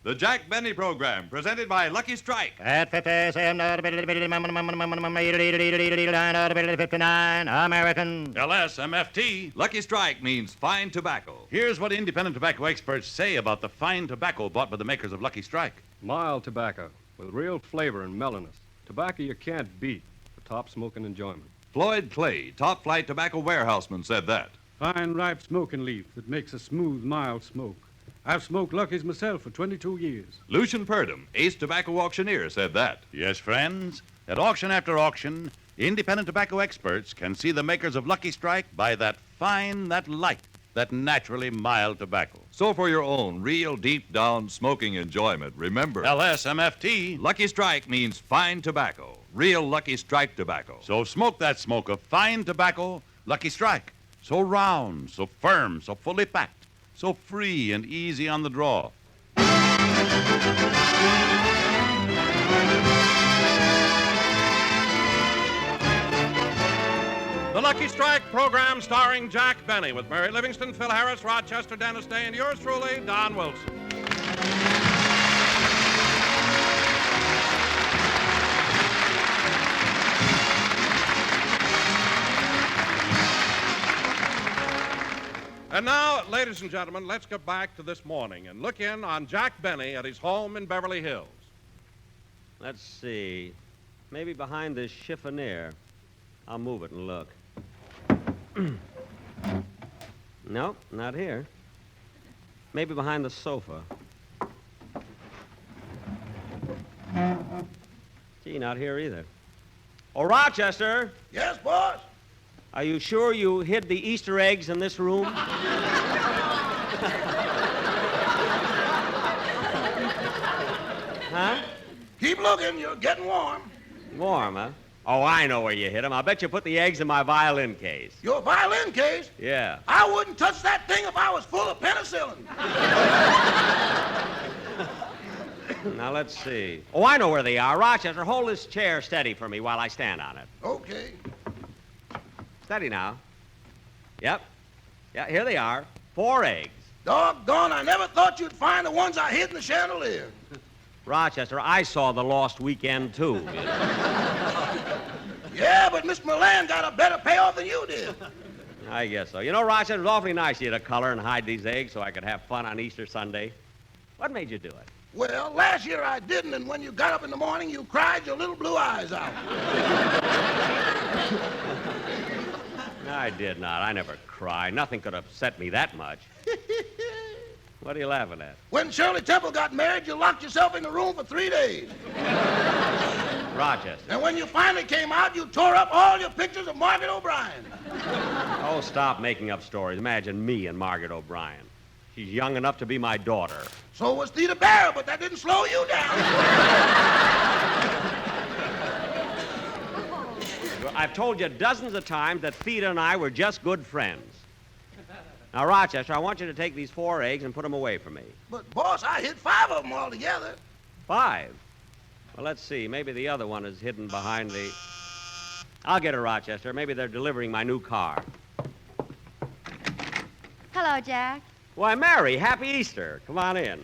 The Jack Benny Program, presented by Lucky Strike. At 57, 59, American. LSMFT. Lucky Strike means fine tobacco. Here's what independent tobacco experts say about the fine tobacco bought by the makers of Lucky Strike. Mild tobacco with real flavor and mellowness. Tobacco you can't beat for top smoking enjoyment. Floyd Clay, top flight tobacco warehouseman, said that. Fine, ripe smoking leaf that makes a smooth, mild smoke. I've smoked Lucky's myself for 22 years. Lucian Purdom, ace tobacco auctioneer, said that. Yes, friends. At auction after auction, independent tobacco experts can see the makers of Lucky Strike buy that fine, that light, that naturally mild tobacco. So for your own real deep-down smoking enjoyment, remember, LSMFT. Lucky Strike means fine tobacco, real Lucky Strike tobacco. So smoke that smoke of fine tobacco, Lucky Strike. So round, so firm, so fully packed, so free and easy on the draw. The Lucky Strike program starring Jack Benny with Mary Livingston, Phil Harris, Rochester, Dennis Day, and yours truly, Don Wilson. And now, ladies and gentlemen, let's get back to this morning and look in on Jack Benny at his home in Beverly Hills. Let's see. Maybe behind this chiffonier. I'll move it and look. No, not here. Maybe behind the sofa. Gee, not here either. Oh, Rochester! Yes, boss? Are you sure you hid the Easter eggs in this room? Huh? Keep looking. You're getting warm. Warm, huh? Oh, I know where you hid them. I'll bet you put the eggs in my violin case. Your violin case? Yeah. I wouldn't touch that thing if I was full of penicillin. Now, let's see. Oh, I know where they are. Rochester, hold this chair steady for me while I stand on it. Okay. Steady now. Yep. Yeah, here they are. 4 eggs. Doggone, I never thought you'd find the ones I hid in the chandelier. Rochester, I saw The Lost Weekend, too. Yeah, but Miss Milan got a better payoff than you did. I guess so. You know, Rochester, it was awfully nice of you to color and hide these eggs so I could have fun on Easter Sunday. What made you do it? Well, last year I didn't, and when you got up in the morning, you cried your little blue eyes out. I did not. I never cry. Nothing could upset me that much. What are you laughing at? When Shirley Temple got married, you locked yourself in the room for 3 days. Rochester. And when you finally came out, you tore up all your pictures of Margaret O'Brien. Oh, stop making up stories. Imagine me and Margaret O'Brien. She's young enough to be my daughter. So was Theda Barrow, but that didn't slow you down. I've told you dozens of times that Theda and I were just good friends. Now, Rochester, I want you to take these 4 eggs and put them away for me. But, boss, I hid 5 of them all together. 5? Well, let's see. Maybe the other one is hidden behind the... I'll get her, Rochester. Maybe they're delivering my new car. Hello, Jack. Why, Mary, happy Easter. Come on in.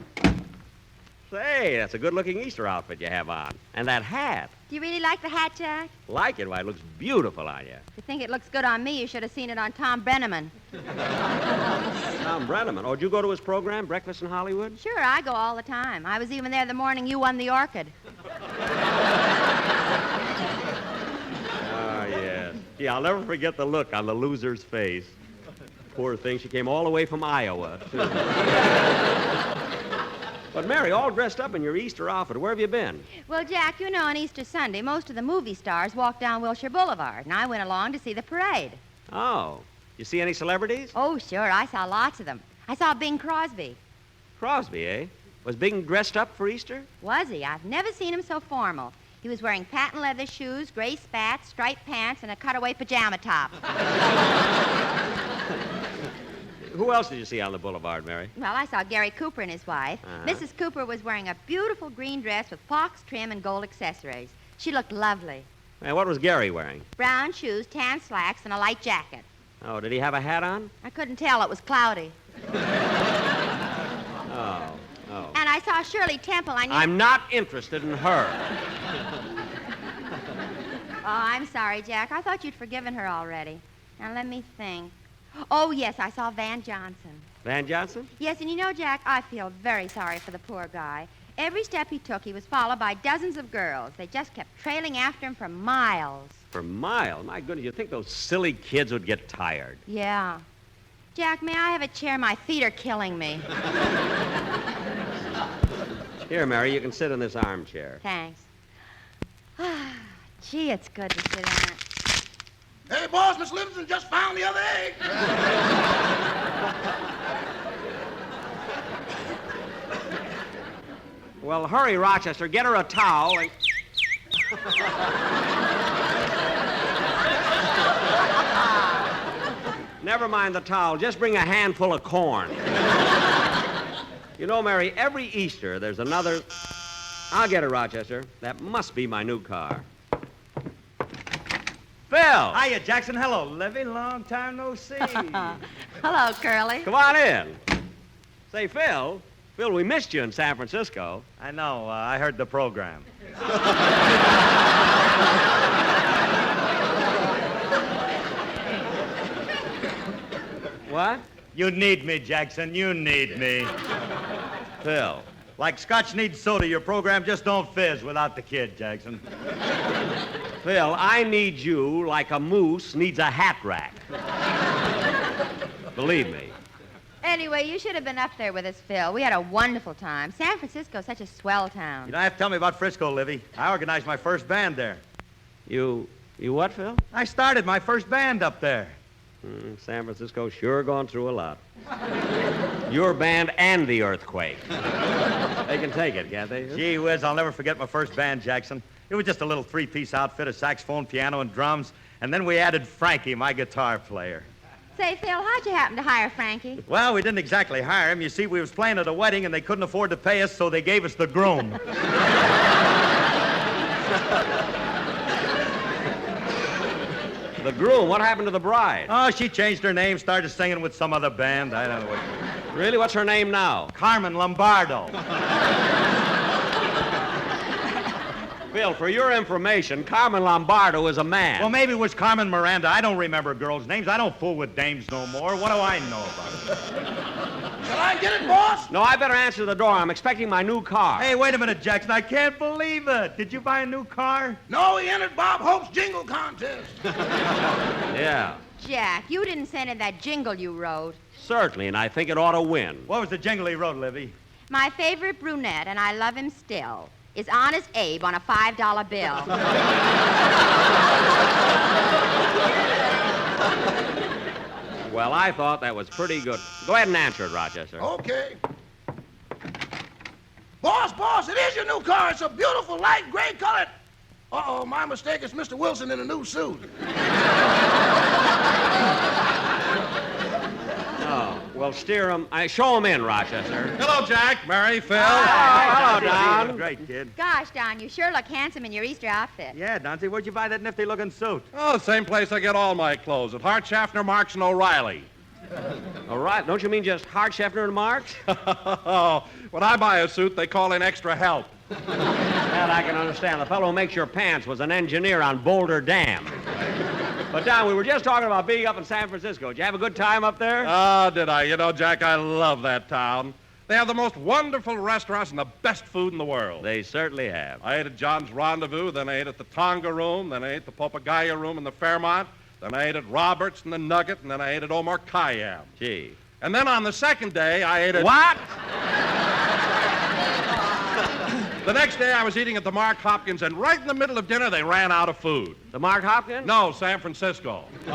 Say, that's a good-looking Easter outfit you have on. And that hat. Do you really like the hat, Jack? Like it? Why, it looks beautiful on you. If you think it looks good on me, you should have seen it on Tom Brenneman. Tom Brenneman? Oh, did you go to his program, Breakfast in Hollywood? Sure, I go all the time. I was even there the morning you won the Orchid. Oh, yes. Gee, I'll never forget the look on the loser's face. Poor thing, she came all the way from Iowa, too. But, Mary, all dressed up in your Easter outfit. Where have you been? Well, Jack, you know on Easter Sunday, most of the movie stars walk down Wilshire Boulevard, and I went along to see the parade. Oh. You see any celebrities? Oh, sure, I saw lots of them. I saw Bing Crosby. Crosby, eh? Was Bing dressed up for Easter? Was he? I've never seen him so formal. He was wearing patent leather shoes, gray spats, striped pants, and a cutaway pajama top. Who else did you see on the boulevard, Mary? Well, I saw Gary Cooper and his wife. Mrs. Cooper was wearing a beautiful green dress with fox trim and gold accessories. She looked lovely. And what was Gary wearing? Brown shoes, tan slacks, and a light jacket. Oh, did he have a hat on? I couldn't tell. It was cloudy. Oh. And I I saw Shirley Temple. I'm not interested in her. Oh, I'm sorry, Jack. I thought you'd forgiven her already. Now, let me think. Oh, yes, I saw Van Johnson. Van Johnson? Yes, and you know, Jack, I feel very sorry for the poor guy. Every step he took, he was followed by dozens of girls. They just kept trailing after him for miles. For miles? My goodness, you'd think those silly kids would get tired. Yeah. Jack, may I have a chair? My feet are killing me. Here, Mary, you can sit in this armchair. Thanks. Gee, it's good to sit on it. Hey, boss, Miss Livingston just found the other egg. Well, hurry, Rochester. Get her a towel and... Never mind the towel. Just bring a handful of corn. You know, Mary, every Easter there's another... I'll get her, Rochester. That must be my new car. Phil! Hiya, Jackson. Hello, Livy. Long time no see. Hello, Curly. Come on in. Say, Phil, we missed you in San Francisco. I know. I heard the program. What? You need me, Jackson. You need me. Phil. Like Scotch needs soda, your program just don't fizz without the kid, Jackson. Phil, I need you like a moose needs a hat rack. Believe me. Anyway, you should have been up there with us, Phil. We had a wonderful time. San Francisco's such a swell town. You don't have to tell me about Frisco, Livy. I organized my first band there. You what, Phil? I started my first band up there. San Francisco's sure gone through a lot. Your band and the earthquake. They can take it, can't they? Gee whiz, I'll never forget my first band, Jackson. It was just a little three-piece outfit, a saxophone, piano, and drums. And then we added Frankie, my guitar player. Say, Phil, how'd you happen to hire Frankie? Well, we didn't exactly hire him. You see, we was playing at a wedding, and they couldn't afford to pay us, so they gave us the groom. The groom? What happened to the bride? Oh, she changed her name, started singing with some other band. I don't know what... Really? What's her name now? Carmen Lombardo. Phil, for your information, Carmen Lombardo is a man. Well, maybe it was Carmen Miranda. I don't remember girls' names. I don't fool with dames no more. What do I know about it? Shall I get it, boss? No, I better answer the door. I'm expecting my new car. Hey, wait a minute, Jackson. I can't believe it. Did you buy a new car? No, he entered Bob Hope's jingle contest. Yeah. Jack, you didn't send in that jingle you wrote. Certainly, and I think it ought to win. What was the jingle he wrote, Livy? My favorite brunette, and I love him still, is Honest Abe on a $5 bill. Well, I thought that was pretty good. Go ahead and answer it, Rochester. Okay. Boss, it is your new car. It's a beautiful light gray color. Uh-oh, my mistake. It's Mr. Wilson in a new suit. Oh, well, steer him. Show him in, Rochester. Hello, Jack, Mary, Phil. Hello, Don. Great, kid. Gosh, Don, you sure look handsome in your Easter outfit. Yeah, Dante, where'd you buy that nifty-looking suit? Oh, same place I get all my clothes, at Hart, Schaffner, Marks, and O'Reilly. All right. Don't you mean just Hart, Scheffner, and Marks? When I buy a suit, they call in extra help. That I can understand. The fellow who makes your pants was an engineer on Boulder Dam. But, Don, we were just talking about being up in San Francisco. Did you have a good time up there? Oh, did I? You know, Jack, I love that town. They have the most wonderful restaurants and the best food in the world. They certainly have. I ate at John's Rendezvous, then I ate at the Tonga Room, then I ate at the Popagaya Room in the Fairmont, then I ate at Roberts and the Nugget, and then I ate at Omar Khayyam. Gee. And then on the second day, I ate at... What? The next day, I was eating at the Mark Hopkins, and right in the middle of dinner, they ran out of food. The Mark Hopkins? No, San Francisco. Oh.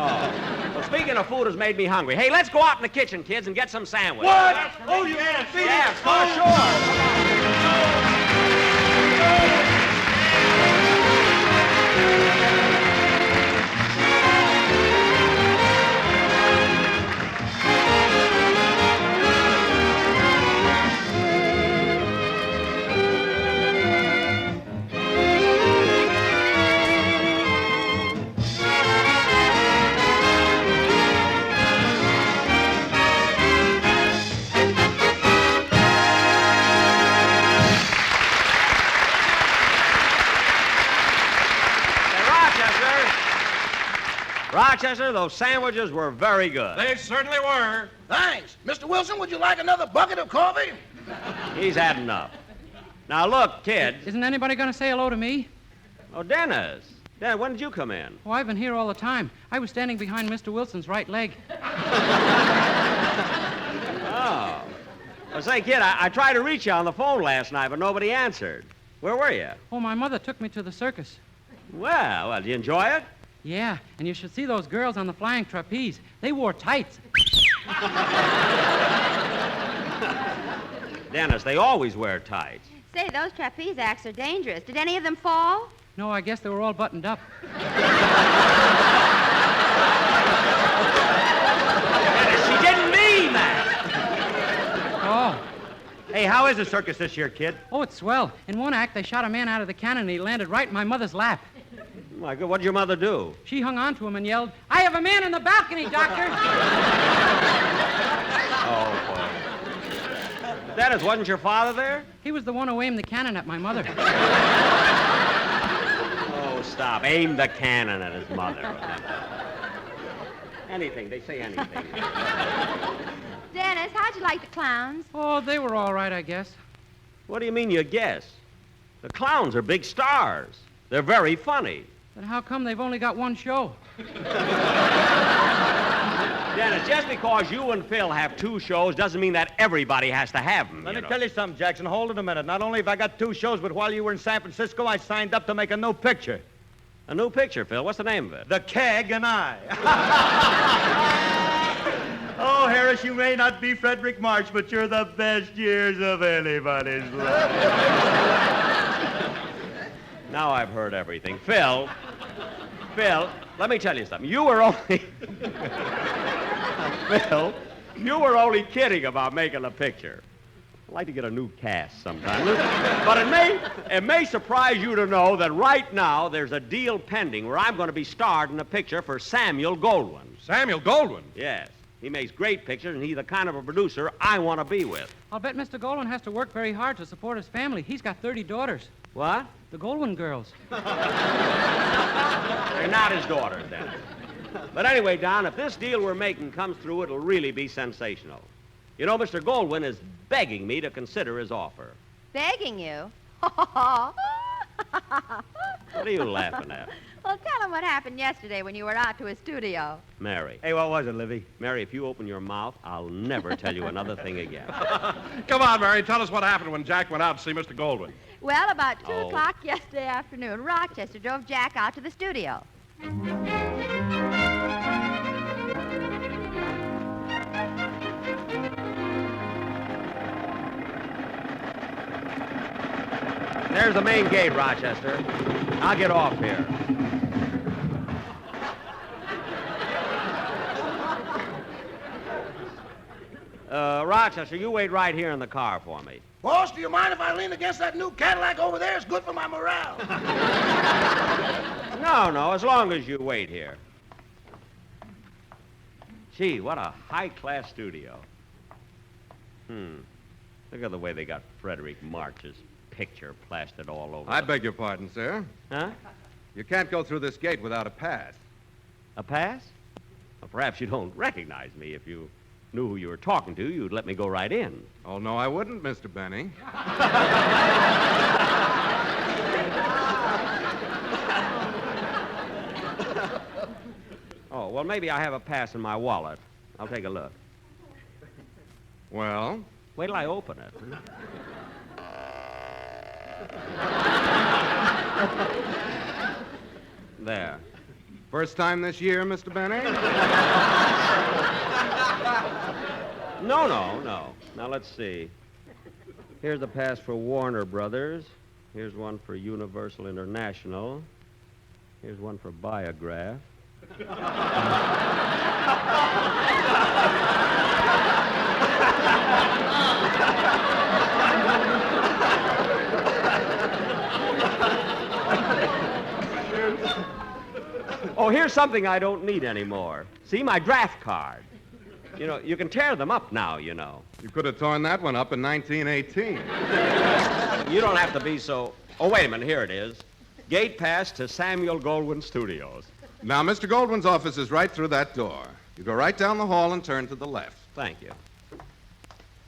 Well, speaking of food has made me hungry. Hey, let's go out in the kitchen, kids, and get some sandwiches. What? Oh, yes. Yes, for sure. Rochester, those sandwiches were very good. They certainly were. Thanks. Mr. Wilson, would you like another bucket of coffee? He's had enough. Now, look, kid. Isn't anybody going to say hello to me? Oh, Dennis. Dennis, when did you come in? Oh, I've been here all the time. I was standing behind Mr. Wilson's right leg. Oh. Well, say, kid, I tried to reach you on the phone last night, but nobody answered. Where were you? Oh, my mother took me to the circus. Well, did you enjoy it? Yeah, and you should see those girls on the flying trapeze. They wore tights. Dennis, they always wear tights. Say, those trapeze acts are dangerous. Did any of them fall? No, I guess they were all buttoned up. Dennis, she didn't mean that. Oh. Hey, how is the circus this year, kid? Oh, it's swell. In one act, they shot a man out of the cannon and he landed right in my mother's lap. My God, what'd your mother do? She hung on to him and yelled, "I have a man in the balcony, doctor!" Oh, boy. Dennis, wasn't your father there? He was the one who aimed the cannon at my mother. Oh, stop. Aim the cannon at his mother. Anything. They say anything. Dennis, how'd you like the clowns? Oh, they were all right, I guess. What do you mean you guess? The clowns are big stars. They're very funny. Then how come they've only got one show? Dennis, just because you and Phil have two shows doesn't mean that everybody has to have them. Let me tell you something, Jackson. Hold it a minute. Not only have I got two shows, but while you were in San Francisco, I signed up to make a new picture. A new picture, Phil. What's the name of it? The Keg and I. Oh, Harris, you may not be Frederick March, but you're the best years of anybody's life. Now I've heard everything. Phil, let me tell you something. You were only... Phil, you were only kidding about making a picture. I'd like to get a new cast sometime. But it may surprise you to know that right now there's a deal pending where I'm going to be starred in a picture for Samuel Goldwyn. Samuel Goldwyn? Yes. He makes great pictures, and he's the kind of a producer I want to be with. I'll bet Mr. Goldwyn has to work very hard to support his family. He's got 30 daughters. What? The Goldwyn girls. They're not his daughters, then. But anyway, Don, if this deal we're making comes through, it'll really be sensational. You know, Mr. Goldwyn is begging me to consider his offer. Begging you? What are you laughing at? Well, tell him what happened yesterday when you were out to his studio. Mary. Hey, what was it, Livy? Mary, if you open your mouth, I'll never tell you another thing again. Come on, Mary, tell us what happened when Jack went out to see Mr. Goldwyn. Well, about 2 Oh. o'clock yesterday afternoon, Rochester drove Jack out to the studio. There's the main gate, Rochester. I'll get off here. Rochester, you wait right here in the car for me. Boss, do you mind if I lean against that new Cadillac over there? It's good for my morale. No, as long as you wait here. Gee, what a high-class studio. Look at the way they got Frederick March's picture plastered all over. I beg your pardon, sir. Huh? You can't go through this gate without a pass. A pass? Well, perhaps you don't recognize me. If you knew who you were talking to, you'd let me go right in. Oh, no, I wouldn't, Mr. Benny. Oh, well, maybe I have a pass in my wallet. I'll take a look. Well? Wait till I open it. There. First time this year, Mr. Benny? No. Now, let's see. Here's a pass for Warner Brothers. Here's one for Universal International. Here's one for Biograph. Oh, here's something I don't need anymore. See, my draft card. You know, you can tear them up now, you know. You could have torn that one up in 1918. You don't have to be so... Oh, wait a minute. Here it is. Gate pass to Samuel Goldwyn Studios. Now, Mr. Goldwyn's office is right through that door. You go right down the hall and turn to the left. Thank you.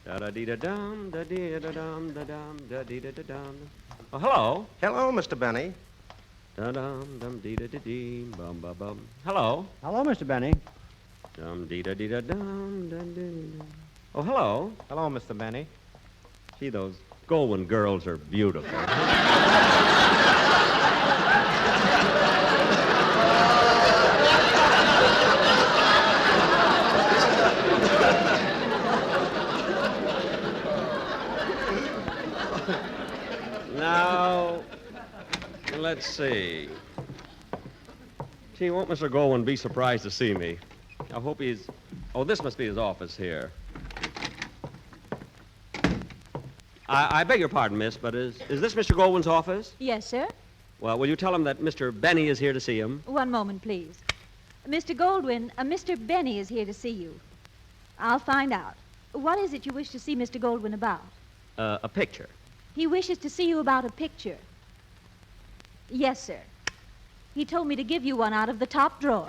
Da-da-dee-da-dum, da-dee-da-dum, da-dum, da-dee-da-da-dum. Oh, hello. Hello, Mr. Benny. Da-dum, dum, dee-da-da-dee, bum-ba-bum. Hello. Hello, Mr. Benny. Dum, dee-da-dee-da-dum, da-dee-da. Oh, hello. Hello, Mr. Benny. Gee, those Goldwyn girls are beautiful. Now, let's see. Gee, won't Mr. Goldwyn be surprised to see me? I hope he's... Oh, this must be his office here. I beg your pardon, miss, but is this Mr. Goldwyn's office? Yes, sir. Well, will you tell him that Mr. Benny is here to see him? One moment, please. Mr. Goldwyn, Mr. Benny is here to see you. I'll find out. What is it you wish to see Mr. Goldwyn about? A picture. He wishes to see you about a picture. Yes, sir. He told me to give you one out of the top drawer.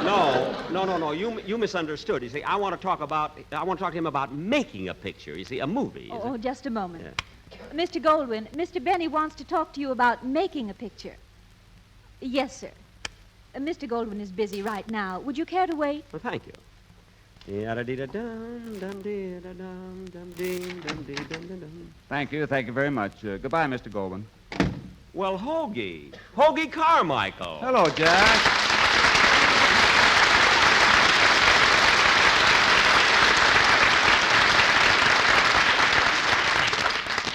No. You misunderstood. You see, I want to talk to him about making a picture. You see, a movie. Oh, just a moment. Yeah. Mr. Goldwyn, Mr. Benny wants to talk to you about making a picture. Yes, sir. Mr. Goldwyn is busy right now. Would you care to wait? Well, thank you. Thank you very much. Goodbye, Mr. Goldwyn. Well, Hoagie Carmichael. Hello, Jack.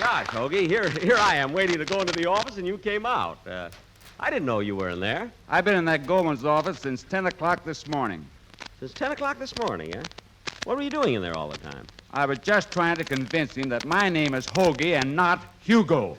Gosh, Hoagie, here I am waiting to go into the office, and you came out. I didn't know you were in there. I've been in that Goldwyn's office since 10 o'clock this morning. Since 10 o'clock this morning, eh? What were you doing in there all the time? I was just trying to convince him that my name is Hoagie and not Hugo.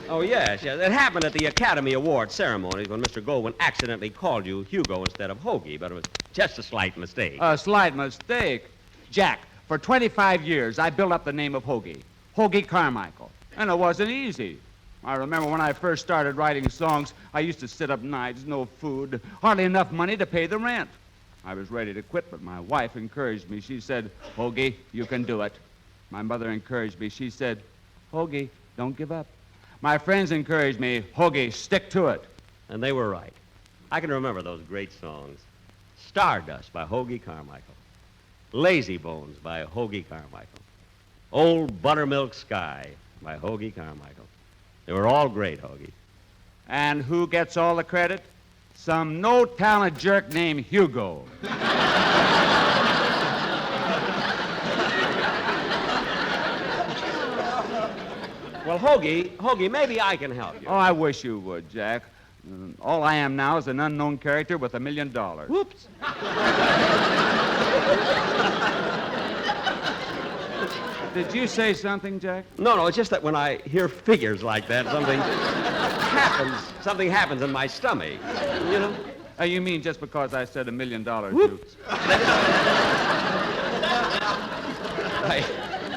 Oh, yes. It happened at the Academy Award ceremonies when Mr. Goldwyn accidentally called you Hugo instead of Hoagie, but it was just a slight mistake. A slight mistake? Jack, for 25 years, I built up the name of Hoagie Carmichael, and it wasn't easy. I remember when I first started writing songs, I used to sit up nights, no food, hardly enough money to pay the rent. I was ready to quit, but my wife encouraged me. She said, Hoagie, you can do it. My mother encouraged me. She said, Hoagie, don't give up. My friends encouraged me, Hoagie, stick to it. And they were right. I can remember those great songs. Stardust by Hoagie Carmichael. Lazy Bones by Hoagie Carmichael. Old Buttermilk Sky by Hoagie Carmichael. They were all great, Hoagie. And who gets all the credit? Some no-talent jerk named Hugo. Well, Hoagie, maybe I can help you. Oh, I wish you would, Jack. All I am now is an unknown character with $1 million. Whoops. Did you say something, Jack? No, it's just that when I hear figures like that, something happens in my stomach, you know? You mean just because I said $1 million, Whoops.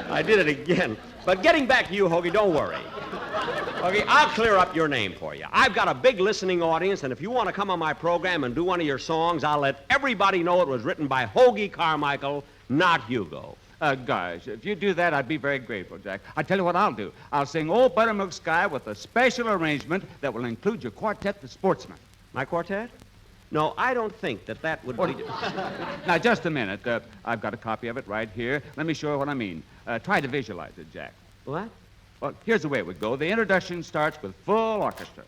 I did it again. But getting back to you, Hoagie, don't worry. Hoagie, I'll clear up your name for you. I've got a big listening audience, and if you want to come on my program and do one of your songs, I'll let everybody know it was written by Hoagie Carmichael, not Hugo. Gosh, if you do that, I'd be very grateful, Jack. I'll tell you what I'll do. I'll sing Old Buttermilk Sky with a special arrangement that will include your quartet, The Sportsmen. My quartet? No, I don't think that would be... Now, just a minute. I've got a copy of it right here. Let me show you what I mean. Try to visualize it, Jack. What? Well, here's the way it would go. The introduction starts with full orchestra.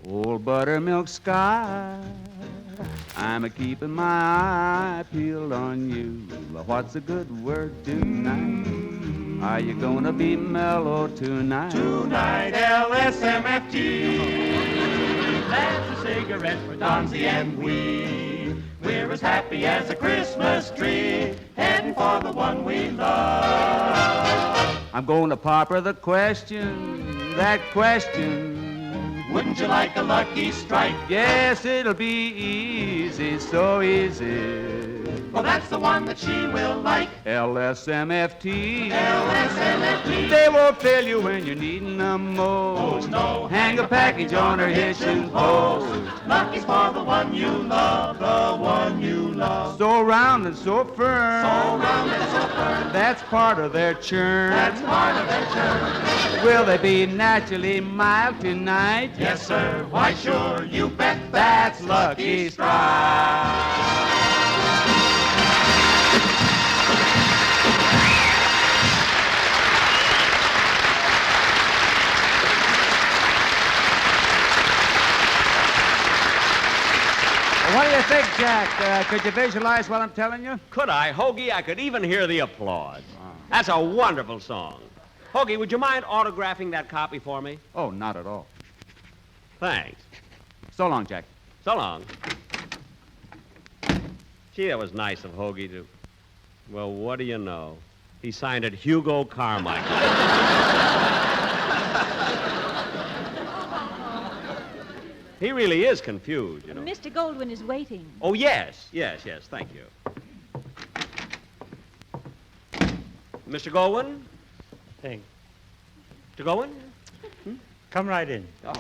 Old Buttermilk Sky, I'm a-keeping my eye peeled on you. What's a good word tonight? Are you gonna be mellow tonight? Tonight, LSMFT. That's a cigarette for Donzie and we. We're as happy as a Christmas tree, heading for the one we love. I'm going to pop her the question, that question. Wouldn't you like a lucky strike? Yes, it'll be easy, so easy. Well, that's the one that she will like. LSMFT. LSMFT. They won't fail you when you're needing them most. Oh, no. Hang a package on her hitching post. Lucky's for the one you love, the one you love. So round and so firm. So round and so firm. That's part of their churn. That's part of their churn. Will they be naturally mild tonight? Yes, sir. Why, sure, you bet. That's Lucky Strike. What do you think, Jack? Could you visualize what I'm telling you? Could I? Hoagie, I could even hear the applause. That's a wonderful song. Hoagie, would you mind autographing that copy for me? Oh, not at all. Thanks. So long, Jack. So long. Gee, that was nice of Hoagie to... Well, what do you know? He signed it Hugo Carmichael. He really is confused, you know. Mr. Goldwyn is waiting. Oh, yes, thank you. Mr. Goldwyn? Thanks. Mr. Goldwyn? Come right in. Oh.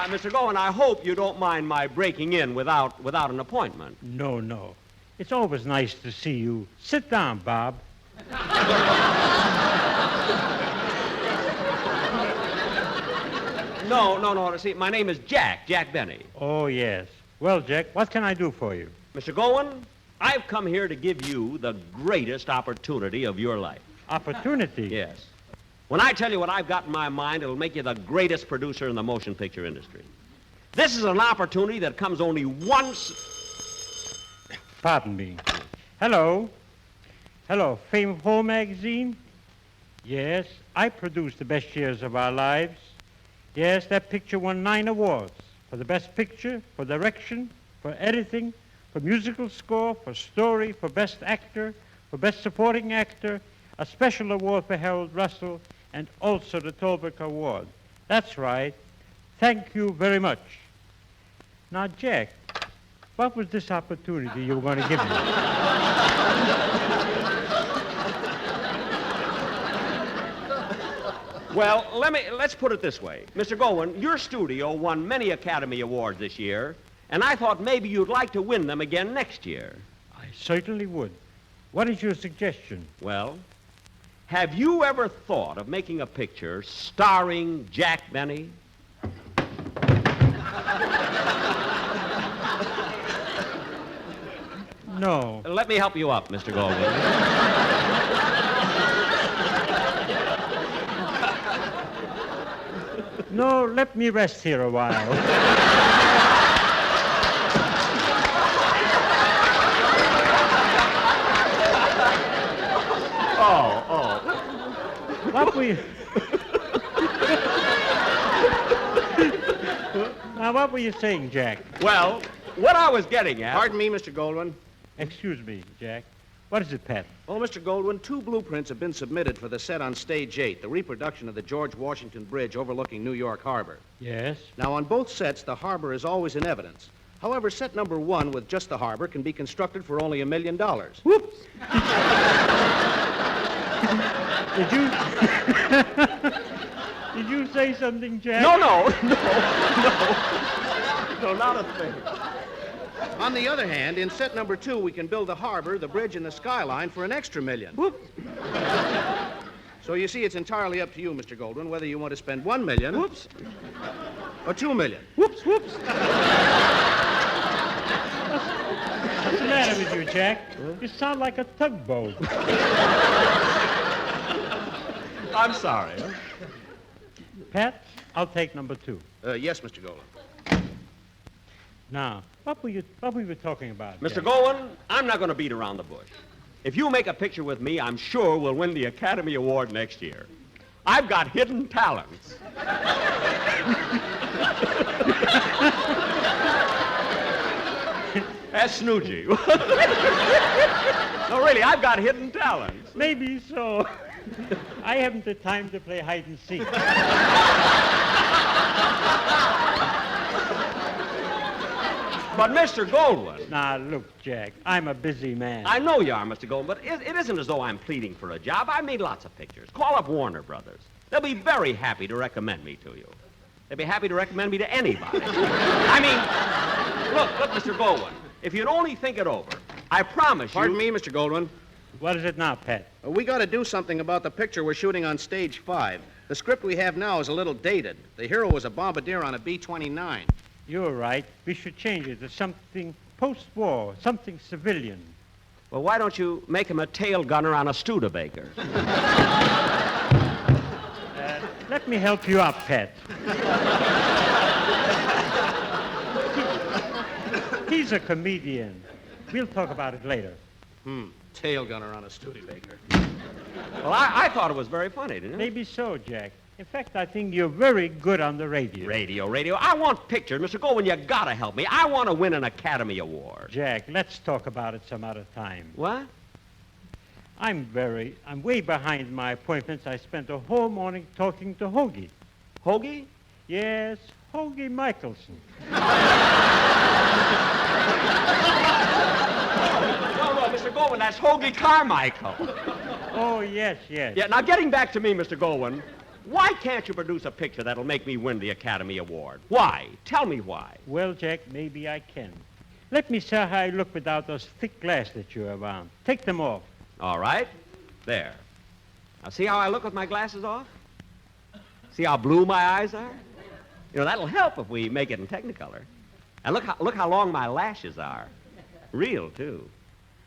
Mr. Goldwyn, I hope you don't mind my breaking in without an appointment. No. It's always nice to see you. Sit down, Bob. No. See, my name is Jack Benny. Oh, yes. Well, Jack, what can I do for you? Mr. Goldwyn, I've come here to give you the greatest opportunity of your life. Opportunity? Yes. When I tell you what I've got in my mind, it'll make you the greatest producer in the motion picture industry. This is an opportunity that comes only once... Pardon me. Hello, Fame of Home magazine? Yes, I produced The Best Years of Our Lives. Yes, that picture won 9 awards. For the best picture, for direction, for editing, for musical score, for story, for best actor, for best supporting actor, a special award for Harold Russell, and also the Tolbert Award. That's right. Thank you very much. Now, Jack, what was this opportunity you were going to give me? Well, let's put it this way. Mr. Goldwyn, your studio won many Academy Awards this year, and I thought maybe you'd like to win them again next year. I certainly would. What is your suggestion? Well, have you ever thought of making a picture starring Jack Benny? No. Let me help you up, Mr. Goldwyn. No, let me rest here a while. Oh. What were you... Now, what were you saying, Jack? Well, what I was getting at... Pardon me, Mr. Goldwyn. Excuse me, Jack. What is it, Pat? Oh, Mr. Goldwyn, 2 blueprints have been submitted for the set on Stage 8, the reproduction of the George Washington Bridge overlooking New York Harbor. Yes? Now, on both sets, the harbor is always in evidence. However, set number 1 with just the harbor can be constructed for only $1 million. Whoops! Did you say something, Jack? No, not a thing. On the other hand, in set number 2, we can build the harbor, the bridge, and the skyline for an extra $1 million. Whoop. So you see, it's entirely up to you, Mr. Goldwyn, whether you want to spend $1 million... Whoops. ...or $2 million. Whoops. What's the matter with you, Jack? You sound like a tugboat. I'm sorry. Pat, I'll take number 2. Yes, Mr. Goldwyn. Now, what were you talking about? Mr. Jack? Goldwyn, I'm not going to beat around the bush. If you make a picture with me, I'm sure we'll win the Academy Award next year. I've got hidden talents. That's Snoogy. No, really, I've got hidden talents. Maybe so. I haven't the time to play hide and seek. But, Mr. Goldwyn. Now, look, Jack, I'm a busy man. I know you are, Mr. Goldwyn, but it isn't as though I'm pleading for a job. I made lots of pictures. Call up Warner Brothers. They'll be very happy to recommend me to you. They'd be happy to recommend me to anybody. I mean, look, Mr. Goldwyn, if you'd only think it over, I promise you... Pardon me, Mr. Goldwyn. What is it now, Pat? We got to do something about the picture we're shooting on stage 5. The script we have now is a little dated. The hero was a bombardier on a B-29. You're right. We should change it to something post-war, something civilian. Well, why don't you make him a tail gunner on a Studebaker? Let me help you out, Pat. He's a comedian. We'll talk about it later. Tail gunner on a Studebaker. Well, I thought it was very funny, didn't you? Maybe so, Jack. In fact, I think you're very good on the radio. Radio. I want pictures. Mr. Goldwyn, you gotta help me. I want to win an Academy Award. Jack, let's talk about it some other time. What? I'm way behind my appointments. I spent a whole morning talking to Hoagie. Hoagie? Yes, Hoagie Michelson. No, Mr. Goldwyn, that's Hoagie Carmichael. Oh, yes. Yeah, now getting back to me, Mr. Goldwyn, why can't you produce a picture that'll make me win the Academy Award? Why? Tell me why. Well, Jack, maybe I can. Let me see how I look without those thick glasses that you have on. Take them off. All right. There. Now, see how I look with my glasses off? See how blue my eyes are? You know, that'll help if we make it in Technicolor. And look how long my lashes are. Real, too.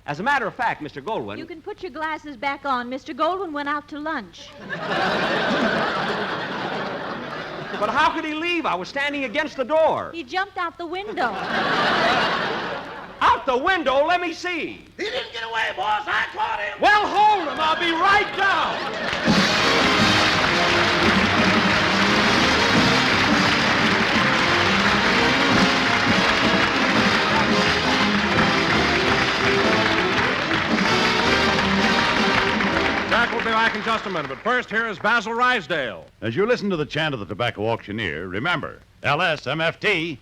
As a matter of fact, Mr. Goldwyn... You can put your glasses back on. Mr. Goldwyn went out to lunch. But how could he leave? I was standing against the door. He jumped out the window. Out the window? Let me see. He didn't get away, boss. I caught him. Well, hold him. I'll be right down. Jack will be back in just a minute, but first, here is Basil Rysdale. As you listen to the chant of the tobacco auctioneer, remember, LSMFT.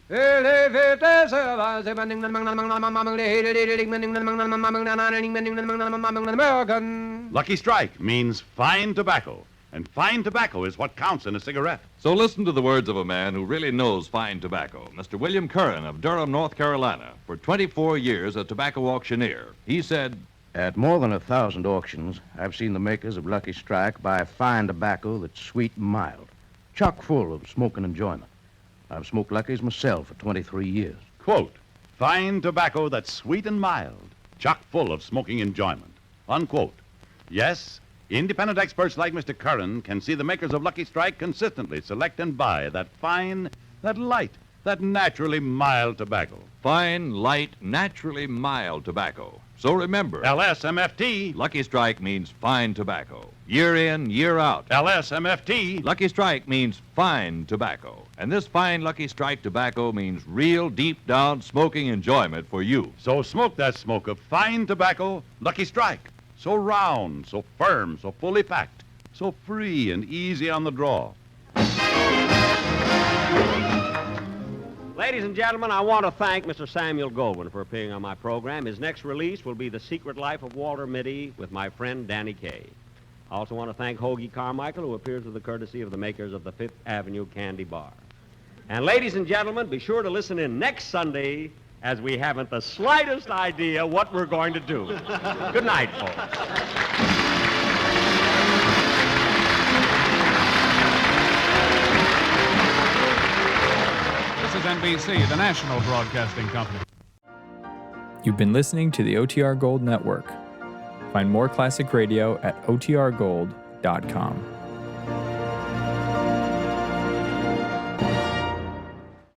Lucky Strike means fine tobacco, and fine tobacco is what counts in a cigarette. So listen to the words of a man who really knows fine tobacco, Mr. William Curran of Durham, North Carolina. For 24 years, a tobacco auctioneer. He said, At more than 1,000 auctions, I've seen the makers of Lucky Strike buy fine tobacco that's sweet and mild, chock full of smoke and enjoyment. I've smoked Lucky's myself for 23 years. Quote, fine tobacco that's sweet and mild, chock full of smoking enjoyment. Unquote. Yes, independent experts like Mr. Curran can see the makers of Lucky Strike consistently select and buy that fine, that light, that naturally mild tobacco. fine, light, naturally mild tobacco. So remember, LSMFT. Lucky Strike means fine tobacco. Year in, year out. LSMFT. Lucky Strike means fine tobacco. And this fine Lucky Strike tobacco means real deep down smoking enjoyment for you. So smoke that smoke of fine tobacco, Lucky Strike. So round, so firm, so fully packed, so free and easy on the draw. Ladies and gentlemen, I want to thank Mr. Samuel Goldwyn for appearing on my program. His next release will be The Secret Life of Walter Mitty with my friend Danny Kaye. I also want to thank Hoagie Carmichael, who appears with the courtesy of the makers of the Fifth Avenue Candy Bar. And ladies and gentlemen, be sure to listen in next Sunday, as we haven't the slightest idea what we're going to do. Good night, folks. This is NBC, the national broadcasting company. You've been listening to the OTR Gold Network. Find more classic radio at otrgold.com.